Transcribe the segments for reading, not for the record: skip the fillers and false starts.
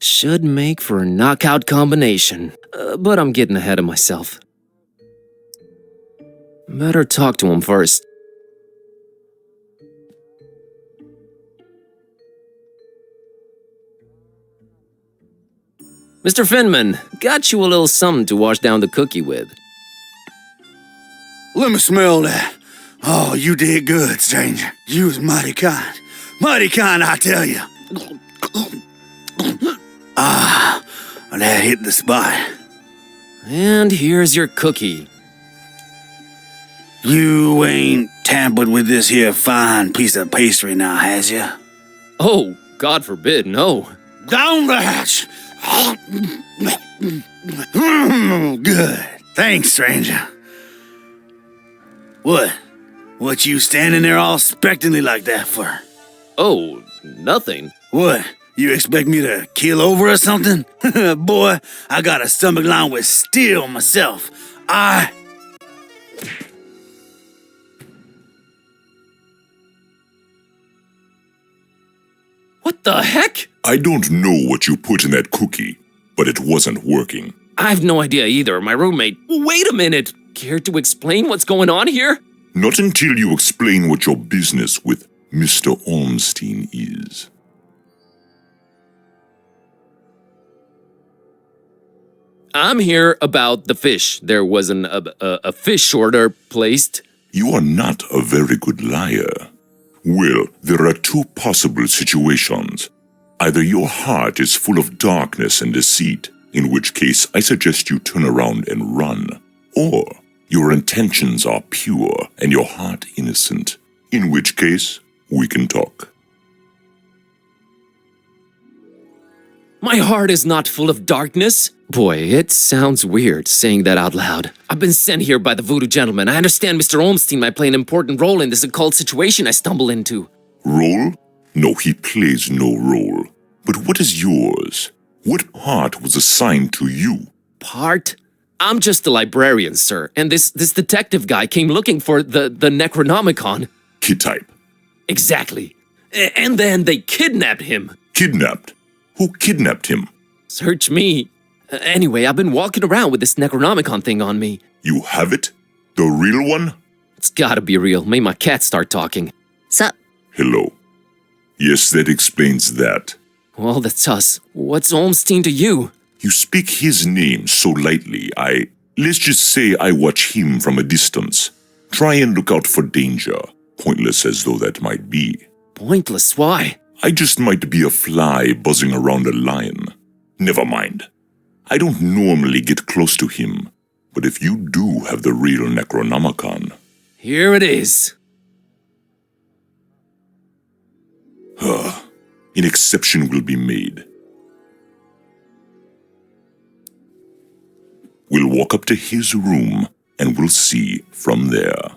Should make for a knockout combination, but I'm getting ahead of myself. Better talk to him first. Mr. Finman, got you a little something to wash down the cookie with. Let me smell that. Oh, you did good, stranger. You was mighty kind. Mighty kind, I tell you. Ah, that hit the spot. And here's your cookie. You ain't tampered with this here fine piece of pastry now, has ya? Oh, God forbid, no. Down the hatch. Good. Thanks, stranger. What you standing there all expectantly like that for? Oh, nothing. What? You expect me to keel over or something? Boy, I got a stomach lined with steel myself. What the heck? I don't know what you put in that cookie, but it wasn't working. I've no idea either, my roommate. Wait a minute! Care to explain what's going on here? Not until you explain what your business with Mr. Ormstein is. I'm here about the fish. There was a fish order placed. You are not a very good liar. Well, there are two possible situations. Either your heart is full of darkness and deceit, in which case I suggest you turn around and run, or your intentions are pure and your heart innocent, in which case we can talk. My heart is not full of darkness. Boy, it sounds weird saying that out loud. I've been sent here by the voodoo gentleman. I understand Mr. Ormstein might play an important role in this occult situation I stumble into. Role? No, he plays no role. But what is yours? What part was assigned to you? Part? I'm just a librarian, sir, and this detective guy came looking for the Necronomicon. Hetip. Exactly. And then they kidnapped him. Kidnapped? Who kidnapped him? Search me. Anyway, I've been walking around with this Necronomicon thing on me. You have it? The real one? It's gotta be real. Made my cat start talking. Sup? Hello. Yes, that explains that. Well, that's us. What's Ormstein to you? You speak his name so lightly, let's just say I watch him from a distance. Try and look out for danger, pointless as though that might be. Pointless? Why? I just might be a fly buzzing around a lion. Never mind. I don't normally get close to him, but if you do have the real Necronomicon... Here it is. An exception will be made. We'll walk up to his room, and we'll see from there.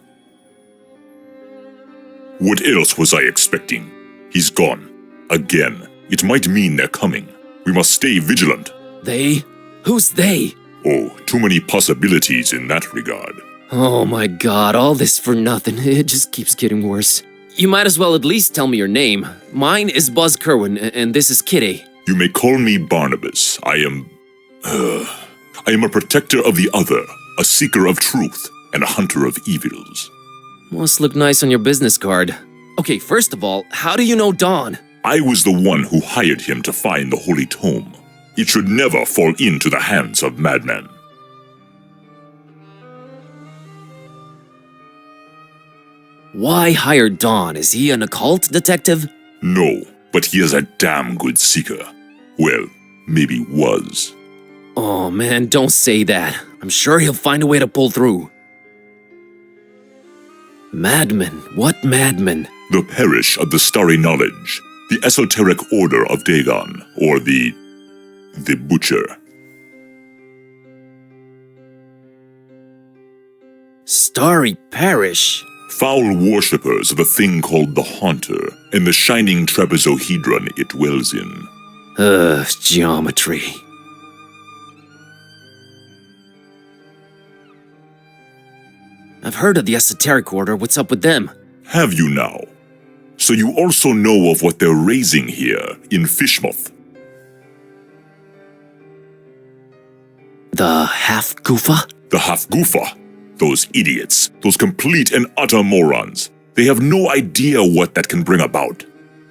What else was I expecting? He's gone. Again. It might mean they're coming. We must stay vigilant. They? Who's they? Oh, too many possibilities in that regard. Oh my god, all this for nothing. It just keeps getting worse. You might as well at least tell me your name. Mine is Bazz Kerwin, and this is Kitty. You may call me Barnabas. I am a protector of the other, a seeker of truth, and a hunter of evils. Must look nice on your business card. Okay, first of all, how do you know Don? I was the one who hired him to find the Holy Tome. It should never fall into the hands of madmen. Why hire Don? Is he an occult detective? No, but he is a damn good seeker. Well, maybe was. Oh man, don't say that. I'm sure he'll find a way to pull through. Madmen? What madmen? The parish of the Starry Knowledge, the esoteric order of Dagon, or the Butcher. Starry Parish? Foul worshippers of a thing called the Haunter, and the shining trapezohedron it dwells in. Geometry. I've heard of the esoteric order. What's up with them? Have you now? So you also know of what they're raising here in Fishmouth? The half-goofa? The half-goofa. Those idiots. Those complete and utter morons. They have no idea what that can bring about.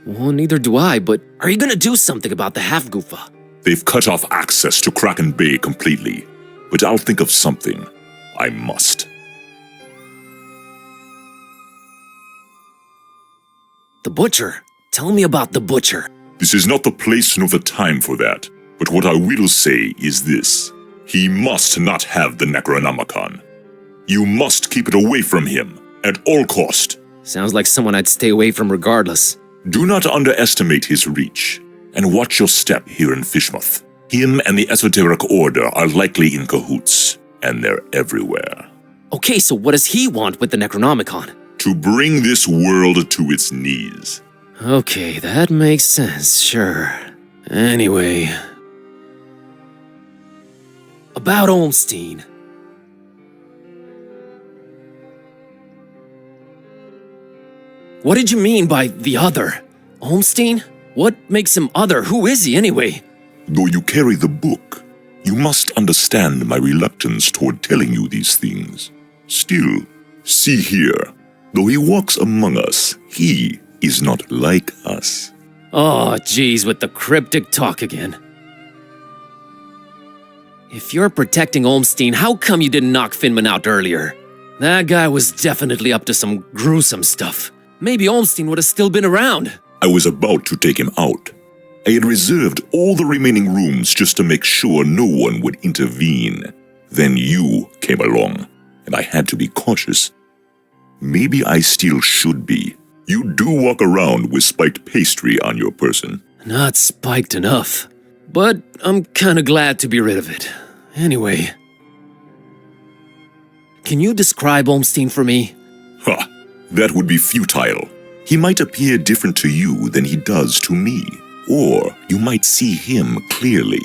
Well, neither do I, but are you gonna do something about the half-goofa? They've cut off access to Kraken Bay completely. But I'll think of something. I must. The butcher? Tell me about the butcher. This is not the place nor the time for that. But what I will say is this. He must not have the Necronomicon. You must keep it away from him, at all cost. Sounds like someone I'd stay away from regardless. Do not underestimate his reach, and watch your step here in Fishmouth. Him and the Esoteric Order are likely in cahoots, and they're everywhere. Okay, so what does he want with the Necronomicon? To bring this world to its knees. Okay, that makes sense, sure. Anyway... About Olmstein. What did you mean by the other? Olmstein? What makes him other? Who is he anyway? Though you carry the book, you must understand my reluctance toward telling you these things. Still, see here, though he walks among us, he is not like us. Oh, geez, with the cryptic talk again. If you're protecting Olmstein, how come you didn't knock Finman out earlier? That guy was definitely up to some gruesome stuff. Maybe Olmstein would have still been around. I was about to take him out. I had reserved all the remaining rooms just to make sure no one would intervene. Then you came along, and I had to be cautious. Maybe I still should be. You do walk around with spiked pastry on your person. Not spiked enough. But I'm kinda glad to be rid of it. Anyway. Can you describe Olmstein for me? Ha! That would be futile. He might appear different to you than he does to me. Or you might see him clearly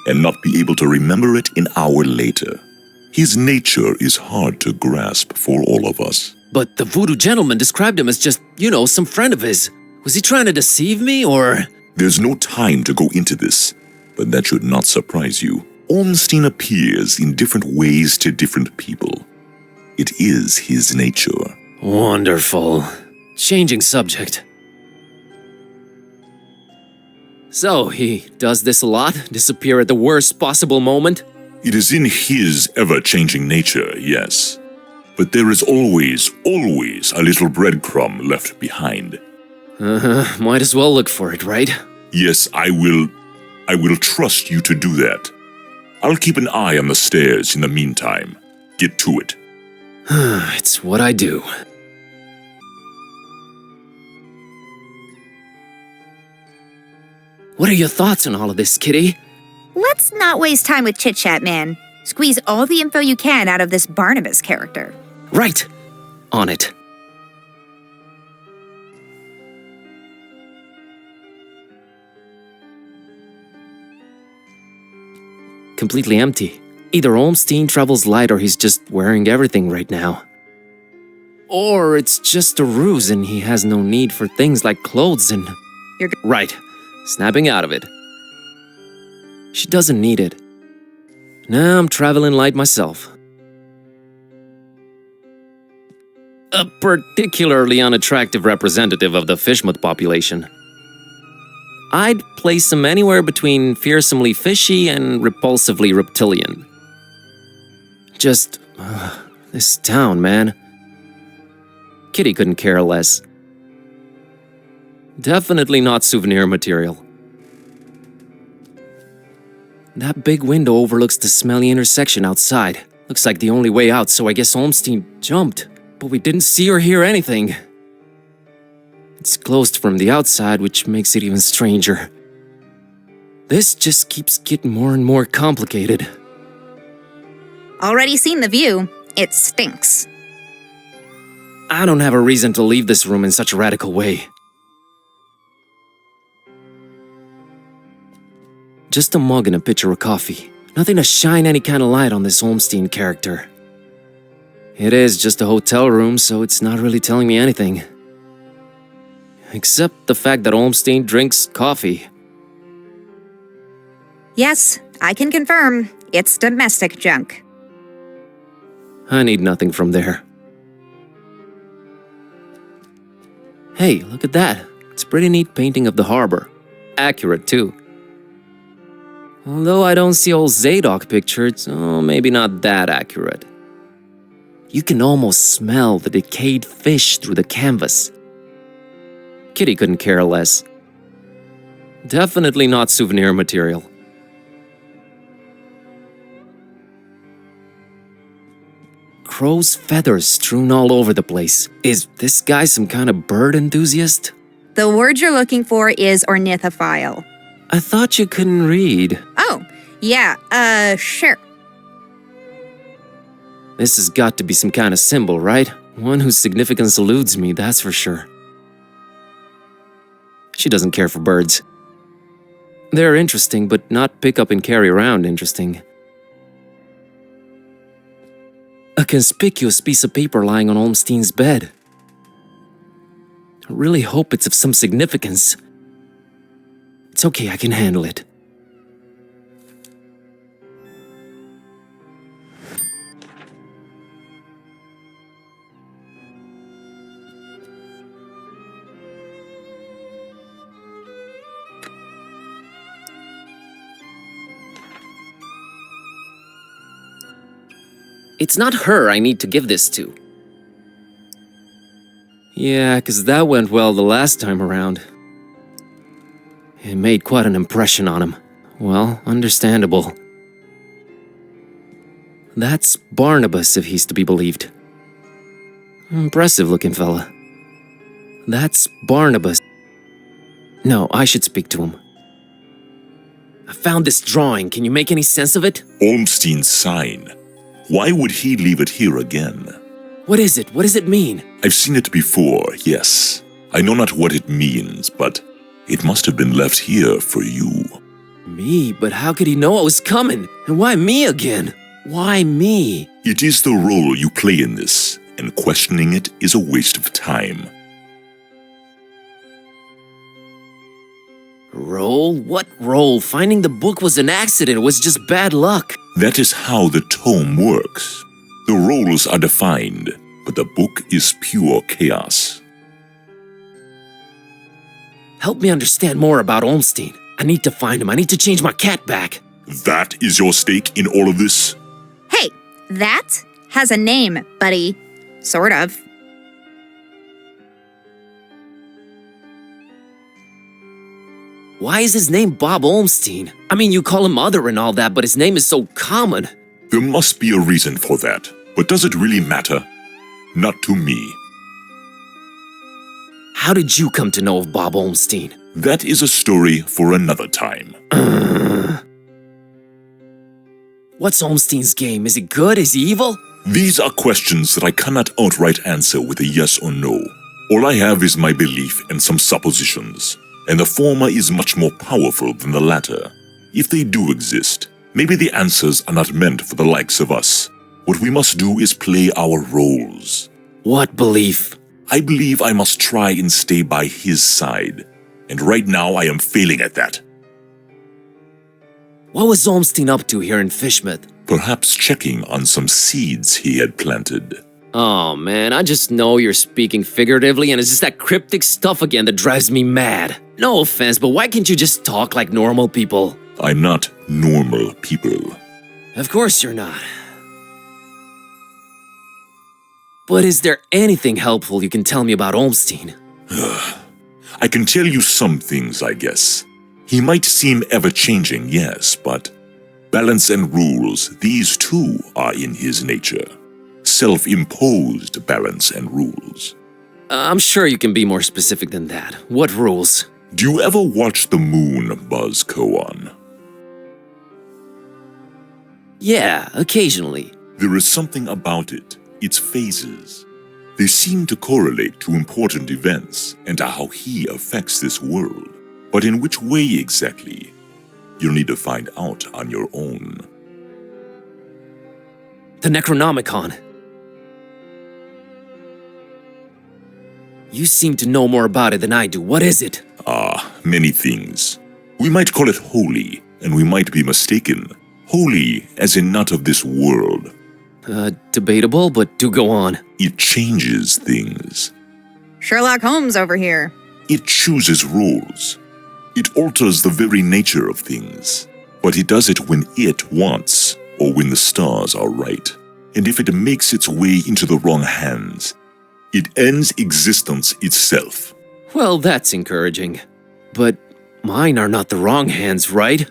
and not be able to remember it an hour later. His nature is hard to grasp for all of us. But the voodoo gentleman described him as just, some friend of his. Was he trying to deceive me, or...? There's no time to go into this, but that should not surprise you. Olmstein appears in different ways to different people. It is his nature. Wonderful. Changing subject. So, he does this a lot? Disappear at the worst possible moment? It is in his ever-changing nature, yes. But there is always a little breadcrumb left behind. Might as well look for it, right? Yes, I will trust you to do that. I'll keep an eye on the stairs in the meantime. Get to it. It's what I do. What are your thoughts on all of this, Kitty? Let's not waste time with chit-chat, man. Squeeze all the info you can out of this Barnabas character. Right. On it. Completely empty. Either Olmstein travels light or he's just wearing everything right now. Or it's just a ruse and he has no need for things like clothes and... Right. Snapping out of it. She doesn't need it. Now I'm traveling light myself. A particularly unattractive representative of the Fishmouth population. I'd place him anywhere between fearsomely fishy and repulsively reptilian. Just... this town, man. Kitty couldn't care less. Definitely not souvenir material. That big window overlooks the smelly intersection outside. Looks like the only way out, so I guess Olmstein jumped. But we didn't see or hear anything. It's closed from the outside, which makes it even stranger. This just keeps getting more and more complicated. Already seen the view. It stinks. I don't have a reason to leave this room in such a radical way. Just a mug and a pitcher of coffee. Nothing to shine any kind of light on this Olmstein character. It is just a hotel room, so it's not really telling me anything. Except the fact that Olmstein drinks coffee. Yes, I can confirm. It's domestic junk. I need nothing from there. Hey, look at that. It's a pretty neat painting of the harbor. Accurate, too. Although I don't see old Zadok picture, it's maybe not that accurate. You can almost smell the decayed fish through the canvas. Kitty couldn't care less. Definitely not souvenir material. Crow's feathers strewn all over the place. Is this guy some kind of bird enthusiast? The word you're looking for is ornithophile. I thought you couldn't read. Oh, yeah, sure. This has got to be some kind of symbol, right? One whose significance eludes me, that's for sure. She doesn't care for birds. They're interesting, but not pick up and carry around interesting. A conspicuous piece of paper lying on Olmstein's bed. I really hope it's of some significance. It's okay, I can handle it. It's not her I need to give this to. Yeah, 'cause that went well the last time around. It made quite an impression on him. Well, understandable. That's Barnabas, if he's to be believed. Impressive-looking fella. That's Barnabas. No, I should speak to him. I found this drawing. Can you make any sense of it? Olmstein's sign. Why would he leave it here again? What is it? What does it mean? I've seen it before, yes. I know not what it means, but it must have been left here for you. Me? But how could he know I was coming? And why me again? Why me? It is the role you play in this, and questioning it is a waste of time. Role? What role? Finding the book was an accident. It was just bad luck. That is how the tome works. The roles are defined, but the book is pure chaos. Help me understand more about Olmstein. I need to find him. I need to change my cat back. That is your stake in all of this? Hey, that has a name, buddy. Sort of. Why is his name Bob Olmstein? I mean, you call him Other and all that, but his name is so common. There must be a reason for that. But does it really matter? Not to me. How did you come to know of Bob Olmstein? That is a story for another time. What's Olmstein's game? Is he good? Is he evil? These are questions that I cannot outright answer with a yes or no. All I have is my belief and some suppositions. And the former is much more powerful than the latter. If they do exist, maybe the answers are not meant for the likes of us. What we must do is play our roles. What belief? I believe I must try and stay by his side. And right now I am failing at that. What was Olmstein up to here in Fishmouth? Perhaps checking on some seeds he had planted. Oh man, I just know you're speaking figuratively and it's just that cryptic stuff again that drives me mad. No offense, but why can't you just talk like normal people? I'm not normal people. Of course you're not. But is there anything helpful you can tell me about Olmstein? I can tell you some things, I guess. He might seem ever-changing, yes, but balance and rules, these too are in his nature. Self-imposed balance and rules. I'm sure you can be more specific than that. What rules? Do you ever watch the moon, Bazz Kerwin? Yeah, occasionally. There is something about it, its phases. They seem to correlate to important events and to how he affects this world. But in which way exactly? You'll need to find out on your own. The Necronomicon. You seem to know more about it than I do. What is it? Many things. We might call it holy, and we might be mistaken. Holy as in not of this world. Debatable, but do go on. It changes things. Sherlock Holmes over here. It chooses roles. It alters the very nature of things. But it does it when it wants, or when the stars are right. And if it makes its way into the wrong hands, it ends existence itself. Well, that's encouraging. But mine are not the wrong hands, right?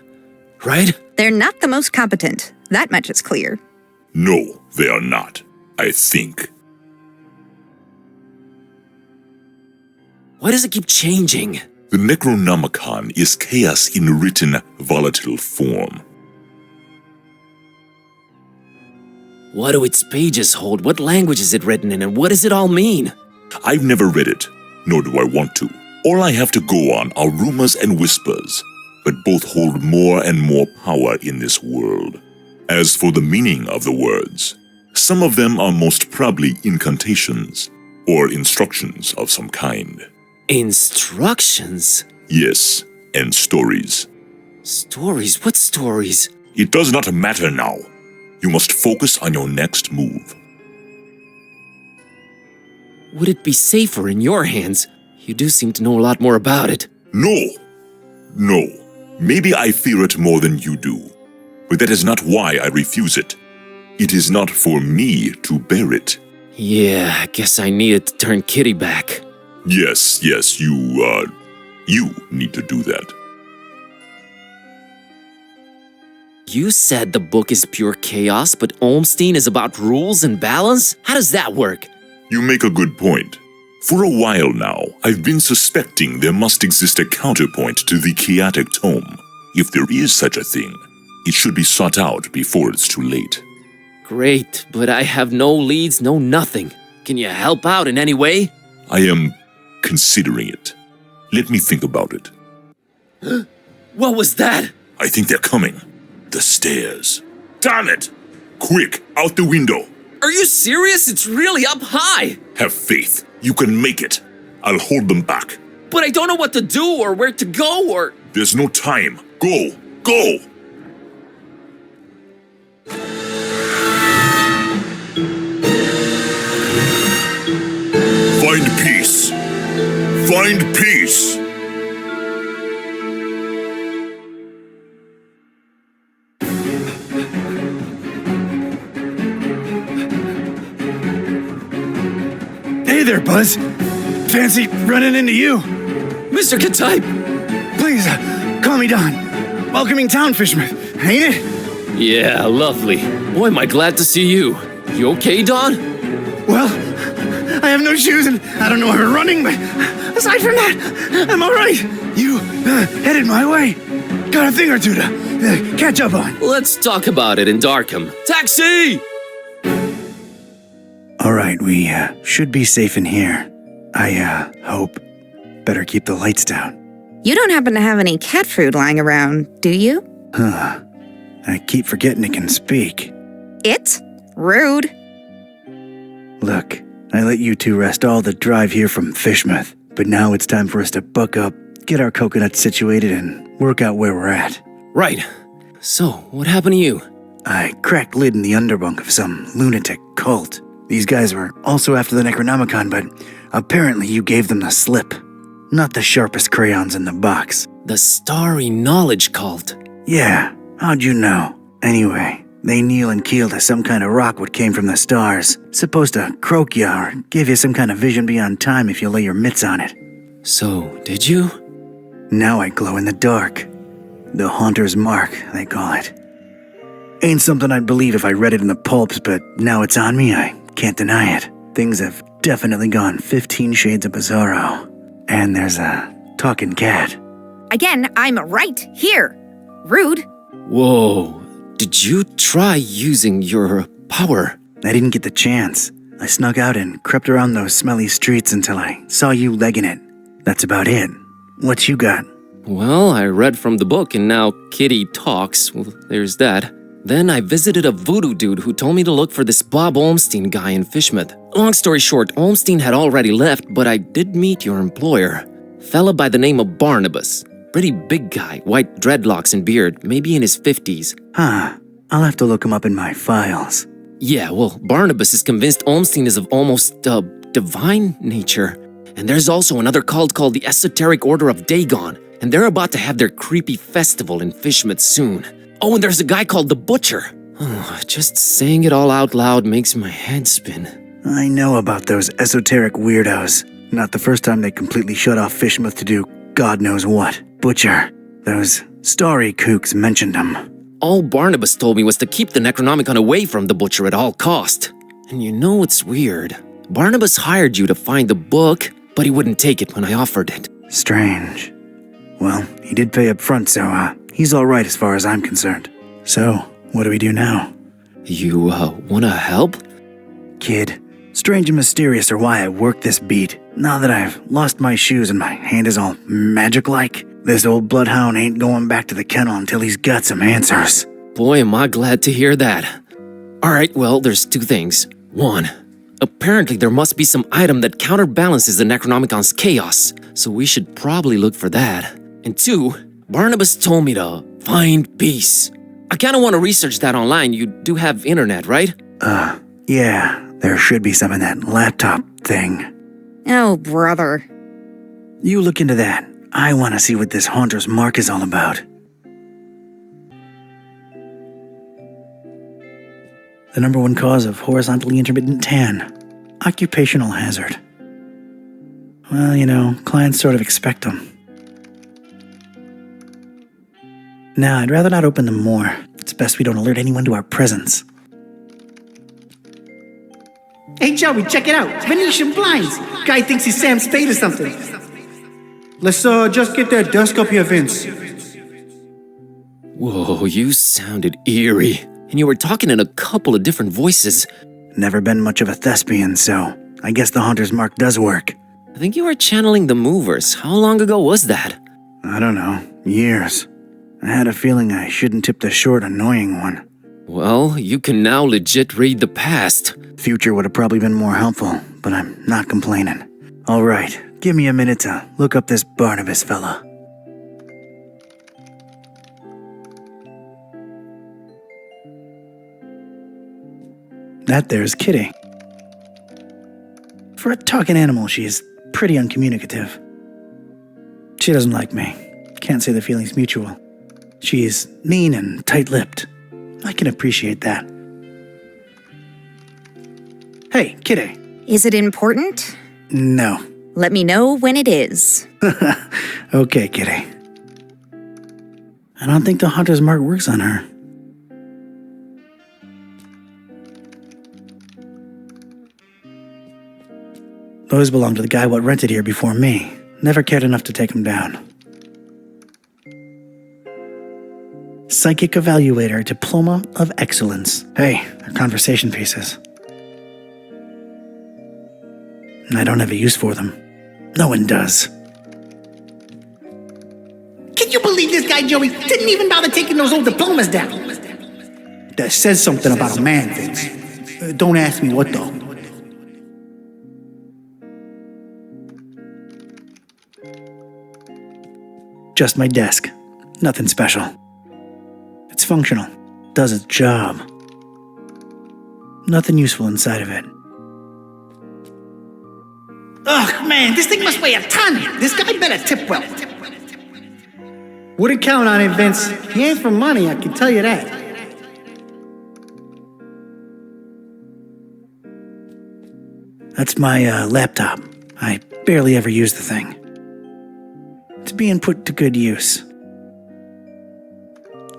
Right? They're not the most competent. That much is clear. No, they are not, I think. Why does it keep changing? The Necronomicon is chaos in written, volatile form. What do its pages hold? What language is it written in, and what does it all mean? I've never read it, nor do I want to. All I have to go on are rumors and whispers, but both hold more and more power in this world. As for the meaning of the words, some of them are most probably incantations, or instructions of some kind. Instructions? Yes, and stories. Stories? What stories? It does not matter now. You must focus on your next move. Would it be safer in your hands? You do seem to know a lot more about it. No. Maybe I fear it more than you do. But that is not why I refuse it. It is not for me to bear it. Yeah, I guess I needed to turn Kitty back. Yes, you need to do that. You said the book is pure chaos, but Olmstein is about rules and balance? How does that work? You make a good point. For a while now, I've been suspecting there must exist a counterpoint to the chaotic tome. If there is such a thing, it should be sought out before it's too late. Great, but I have no leads, no nothing. Can you help out in any way? I am considering it. Let me think about it. What was that? I think they're coming. The stairs. Darn it! Quick, out the window. Are you serious? It's really up high. Have faith. You can make it. I'll hold them back. But I don't know what to do or where to go or... There's no time. Go! Go! Find peace. Find peace. Hey there, Buzz. Fancy running into you. Mr. Ketipe! Please, call me Don. Welcoming town, Fishmouth, ain't it? Yeah, lovely. Boy, am I glad to see you. You okay, Don? Well, I have no shoes and I don't know where we're running, but aside from that, I'm all right. You headed my way. Got a thing or two to catch up on. Let's talk about it in Darkham. Taxi! All right, we should be safe in here. I hope. Better keep the lights down. You don't happen to have any cat food lying around, do you? I keep forgetting it can speak. It's rude. Look, I let you two rest all the drive here from Fishmouth, but now it's time for us to buck up, get our coconuts situated, and work out where we're at. Right. So, what happened to you? I cracked lid in the underbunk of some lunatic cult. These guys were also after the Necronomicon, but apparently you gave them the slip. Not the sharpest crayons in the box. The Starry Knowledge Cult. Yeah, how'd you know? Anyway, they kneel and keel to some kind of rock what came from the stars. Supposed to croak ya or give you some kind of vision beyond time if you lay your mitts on it. So, did you? Now I glow in the dark. The Haunter's Mark, they call it. Ain't something I'd believe if I read it in the pulps, but now it's on me, I can't deny it. Things have definitely gone 15 shades of bizarro. And there's a talking cat. Again, I'm right here. Rude. Whoa. Did you try using your power? I didn't get the chance. I snuck out and crept around those smelly streets until I saw you legging it. That's about it. What you got? Well, I read from the book and now Kitty talks. Well, there's that. Then I visited a voodoo dude who told me to look for this Bob Olmstein guy in Fishmouth. Long story short, Olmstein had already left, but I did meet your employer. Fella by the name of Barnabas. Pretty big guy, white dreadlocks and beard, maybe in his 50s. Huh. I'll have to look him up in my files. Yeah, well, Barnabas is convinced Olmstein is of almost, divine nature. And there's also another cult called the Esoteric Order of Dagon, and they're about to have their creepy festival in Fishmouth soon. Oh, and there's a guy called the Butcher. Oh, just saying it all out loud makes my head spin. I know about those esoteric weirdos. Not the first time they completely shut off Fishmouth to do God knows what. Butcher. Those starry kooks mentioned him. All Barnabas told me was to keep the Necronomicon away from the Butcher at all cost. And you know what's weird? Barnabas hired you to find the book, but he wouldn't take it when I offered it. Strange. Well, he did pay up front, so, he's alright as far as I'm concerned. So, what do we do now? You, wanna help? Kid, strange and mysterious are why I work this beat. Now that I've lost my shoes and my hand is all magic-like, this old bloodhound ain't going back to the kennel until he's got some answers. Boy, am I glad to hear that. Alright, well, there's two things. One, apparently there must be some item that counterbalances the Necronomicon's chaos, so we should probably look for that. And two, Barnabas told me to find peace. I kinda wanna research that online. You do have internet, right? Yeah, there should be some in that laptop thing. Oh, brother. You look into that. I want to see what this Haunter's Mark is all about. The number one cause of horizontally intermittent tan. Occupational hazard. Well, you know, clients sort of expect them. Nah, I'd rather not open them more. It's best we don't alert anyone to our presence. Hey, Joey, check it out. It's Venetian blinds. Guy thinks he's Sam Spade or something. Let's just get that desk up here, Vince. Whoa, you sounded eerie. And you were talking in a couple of different voices. Never been much of a thespian, so I guess the Haunter's Mark does work. I think you were channeling the movers. How long ago was that? I don't know. Years. I had a feeling I shouldn't tip the short, annoying one. Well, you can now legit read the past. Future would have probably been more helpful, but I'm not complaining. All right, give me a minute to look up this Barnabas fella. That there's Kitty. For a talking animal, she's pretty uncommunicative. She doesn't like me. Can't say the feeling's mutual. She's mean and tight-lipped. I can appreciate that. Hey, Kitty. Is it important? No. Let me know when it is. Okay, Kitty. I don't think the Haunter's Mark works on her. Those belong to the guy what rented here before me. Never cared enough to take him down. Psychic Evaluator, Diploma of Excellence. Hey, they're conversation pieces. And I don't have a use for them. No one does. Can you believe this guy, Joey, didn't even bother taking those old diplomas down? That says something about a man, Vince. Don't ask me what, though. Just my desk. Nothing special. It's functional. Does its job. Nothing useful inside of it. Ugh, man, this thing must weigh a ton. This guy better tip well. Wouldn't count on it, Vince. He ain't for money, I can tell you that. That's my laptop. I barely ever use the thing. It's being put to good use.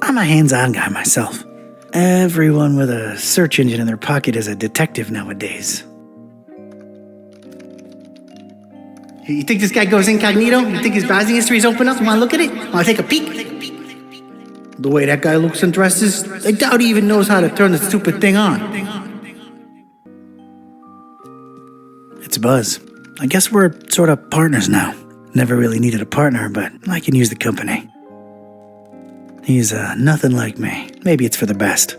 I'm a hands-on guy myself. Everyone with a search engine in their pocket is a detective nowadays. You think this guy goes incognito? You think his browsing history's open up? Want to look at it? Want to take a peek? The way that guy looks and dresses, I doubt he even knows how to turn the stupid thing on. It's Buzz. I guess we're sort of partners now. Never really needed a partner, but I can use the company. He's nothing like me. Maybe it's for the best.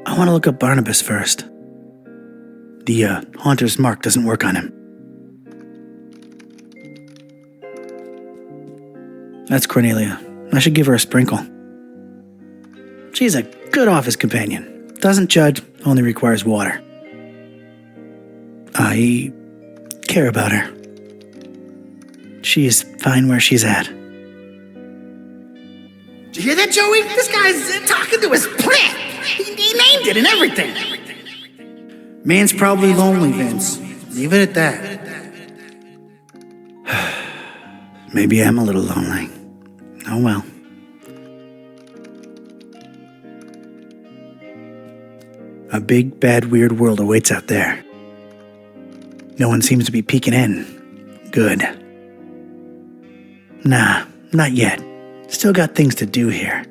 I want to look up Barnabas first. The Haunter's Mark doesn't work on him. That's Cornelia. I should give her a sprinkle. She's a good office companion. Doesn't judge, only requires water. I care about her. She is fine where she's at. Did you hear that, Joey? This guy's talking to his plant. He named it and everything. Man's probably lonely, Vince. Leave it at that. Maybe I'm a little lonely. Oh well. A big, bad, weird world awaits out there. No one seems to be peeking in. Good. Nah, not yet. Still got things to do here.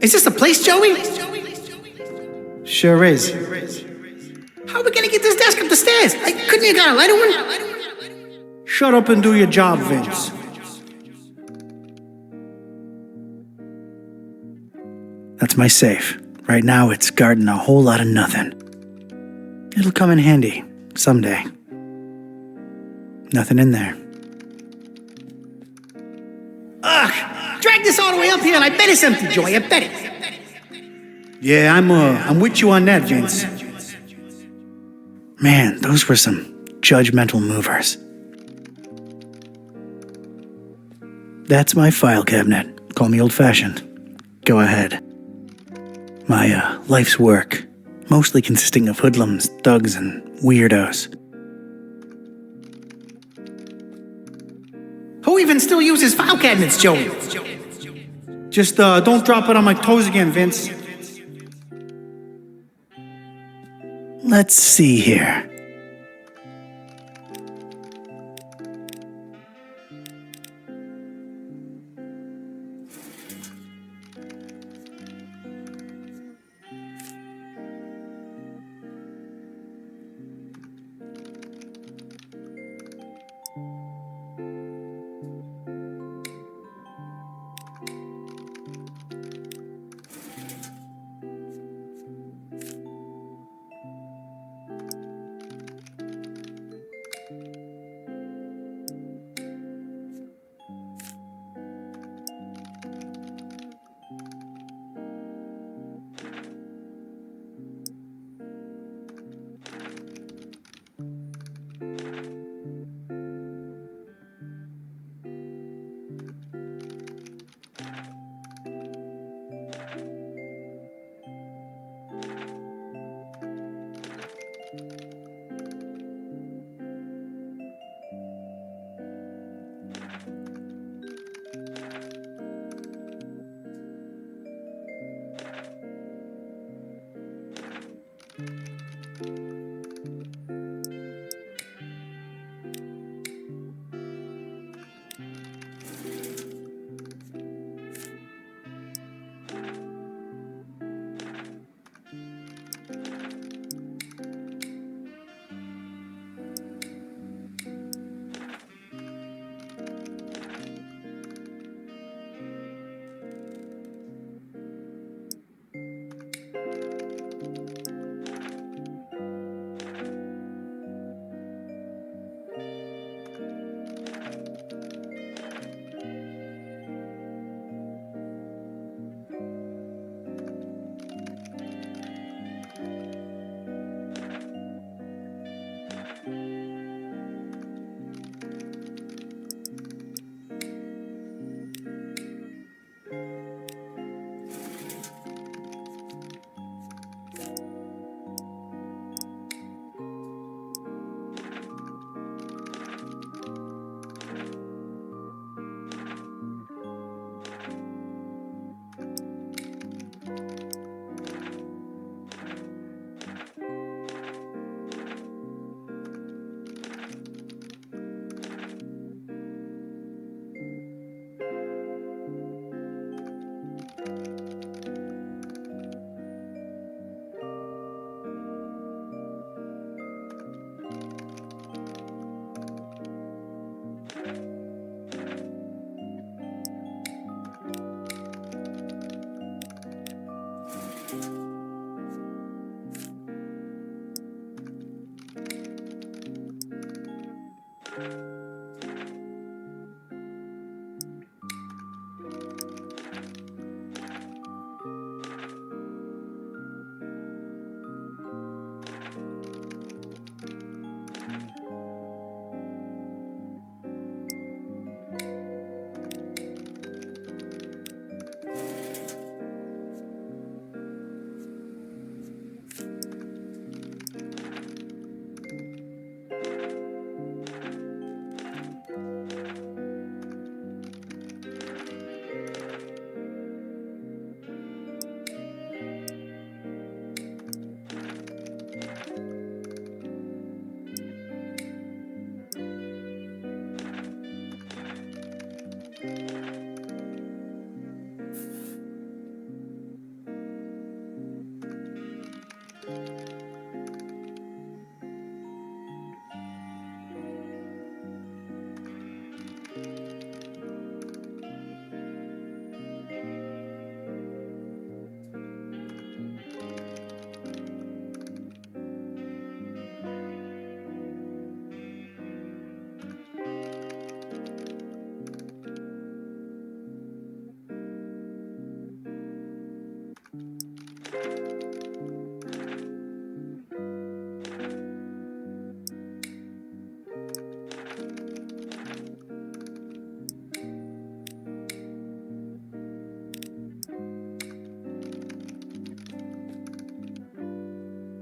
Is this the place, Joey? Sure is. How are we gonna get this desk up the stairs? Couldn't you got a lighter one? Shut up and do your job, Vince. That's my safe. Right now it's guarding a whole lot of nothing. It'll come in handy someday. Nothing in there. Ugh! Drag this all the way up here and I bet it's empty, Joey. I bet it. Yeah, I'm with you on that, Vince. Man, those were some judgmental movers. That's my file cabinet. Call me old-fashioned. Go ahead. My life's work, mostly consisting of hoodlums, thugs, and weirdos. Who even still uses file cabinets, Joey? Just don't drop it on my toes again, Vince. Let's see here.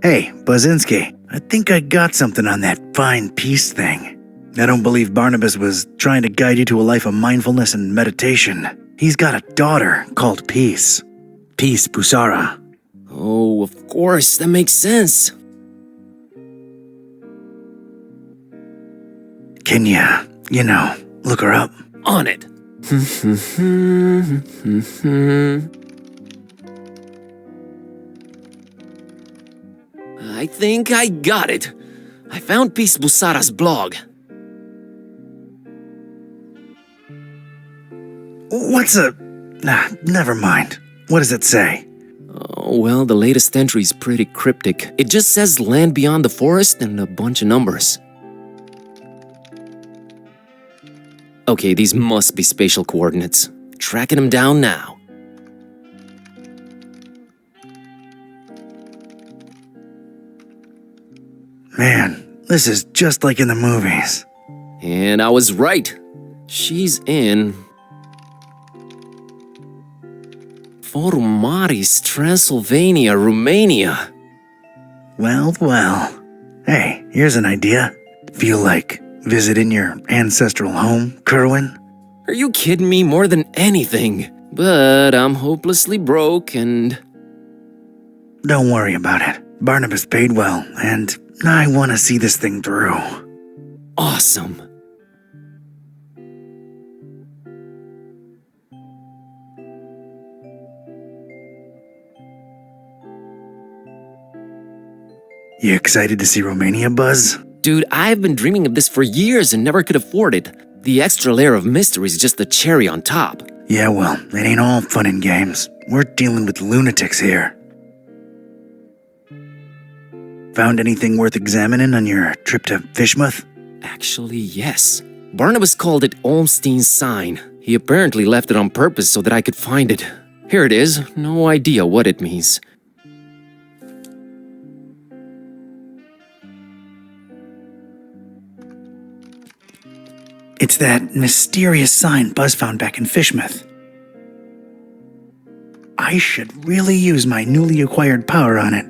Hey, Bazinski, I think I got something on that fine peace thing. I don't believe Barnabas was trying to guide you to a life of mindfulness and meditation. He's got a daughter called Peace. Peace Busara. Oh, of course, that makes sense. Can you look her up? On it. I think I got it. I found Peace Busara's blog. What's a... never mind. What does it say? Oh, well, the latest entry's pretty cryptic. It just says land beyond the forest and a bunch of numbers. Okay, these must be spatial coordinates. Tracking them down now. Man, this is just like in the movies. And I was right. She's in Forumaris, Transylvania, Romania. Well. Hey, here's an idea. Feel like visiting your ancestral home, Kerwin? Are you kidding me? More than anything. But I'm hopelessly broke and... Don't worry about it. Barnabas paid well, and I want to see this thing through. Awesome. You excited to see Romania, Buzz? Dude, I've been dreaming of this for years and never could afford it. The extra layer of mystery is just the cherry on top. Yeah, well, it ain't all fun and games. We're dealing with lunatics here. Found anything worth examining on your trip to Fishmouth? Actually, yes. Barnabas called it Olmstein's sign. He apparently left it on purpose so that I could find it. Here it is. No idea what it means. It's that mysterious sign Buzz found back in Fishmouth. I should really use my newly acquired power on it.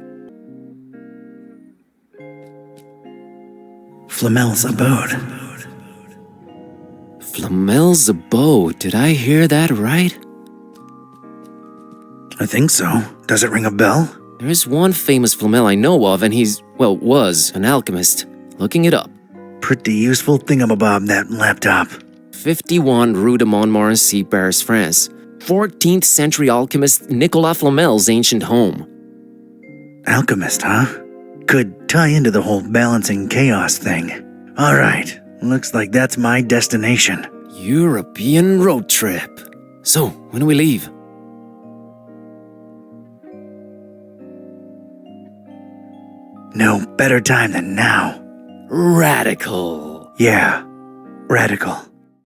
Flamel's abode. Flamel's abode. Did I hear that right? I think so. Does it ring a bell? There's one famous Flamel I know of, and he's, well, was an alchemist. Looking it up. Pretty useful thingamabob, that laptop. 51 Rue de Montmorency, Paris, France. 14th century alchemist Nicolas Flamel's ancient home. Alchemist, huh? Could tie into the whole balancing chaos thing. Alright, looks like that's my destination. European road trip. So, when do we leave? No better time than now. Radical. Yeah, radical.